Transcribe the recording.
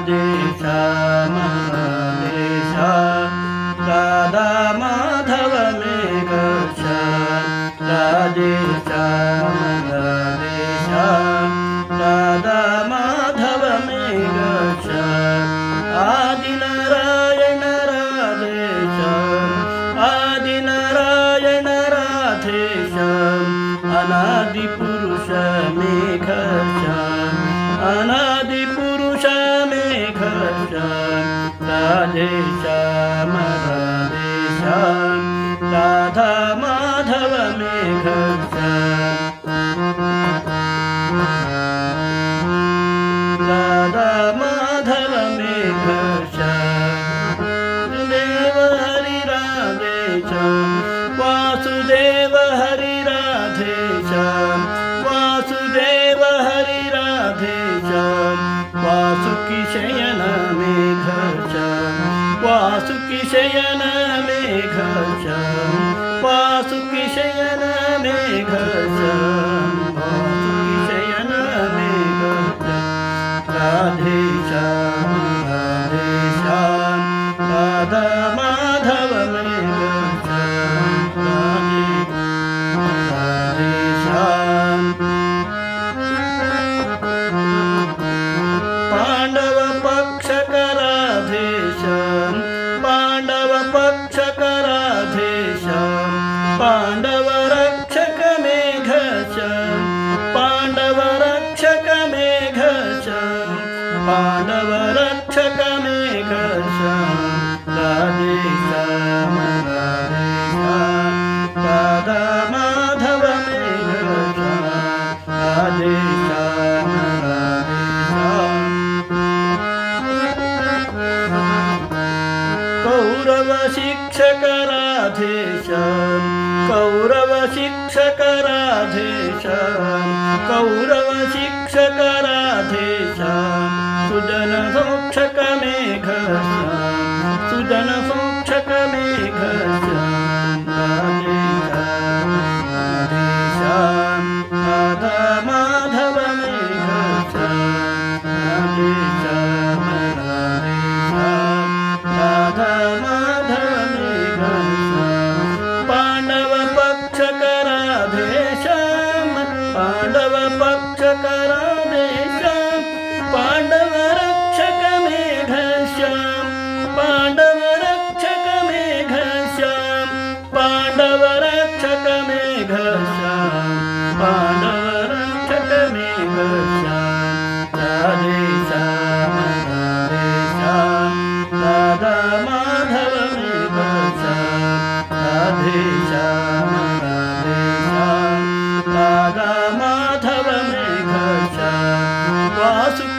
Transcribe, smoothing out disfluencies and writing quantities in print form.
राधे श्याम राधे श्याम राधा माधव मेघ श्याम राधे श्याम राधे श्याम राधा माधव मेघ श्याम आदि नारायण राधे श्याम आदि नारायण राधे श्याम अनादि पुरुष मेघ श्याम अनादि पुरुष मेघ श्याम राधे श्याम राधा माधव मेघ श्याम राधा माधव मेघ श्याम देव हरि राधे श्याम वासुदेव हरि राधे श्याम वासुदेव हरि राधे श्याम वासुकी शयन मेघ श्याम वासुकी शयन मेघ श्याम वासुकी शयन मेघ श्याम वासुकी शयन मेघ श्याम राधे श्याम राधा माधव मेघ श्याम राधे श्याम पांडव पक्षक राधे श्याम पांडव पक्षक राधे श्याम पांडव रक्षक मेघ श्याम पांडव रक्षक मेघ श्याम पांडव रक्षक मेघ श्याम राधे श्याम राधा माधव मेघ श्याम राधे श्याम कौरव शिक्षक राधे श्याम कौरव शिक्षक राधे श्याम कौरव शिक्षक राधे श्याम सुजन सोक्षक मेघ श्याम सुजन सोक्षक मेघ श्याम राधे श्याम राधा माधव मेघ श्याम राधे श्याम राधा माधव मेघ श्याम पांडव पक्षक राधे श्याम पांडव पक्षक राधे श्याम पांडव रक्षक मेघ श्याम पांडव रक्षक मेघ श्याम पांडव रक्षक मेघ श्याम पांडव रक्षक मेघ श्याम राधे श्याम राधा माधव मेघ श्याम राधे श्याम राधा माधव मेघ श्याम वासु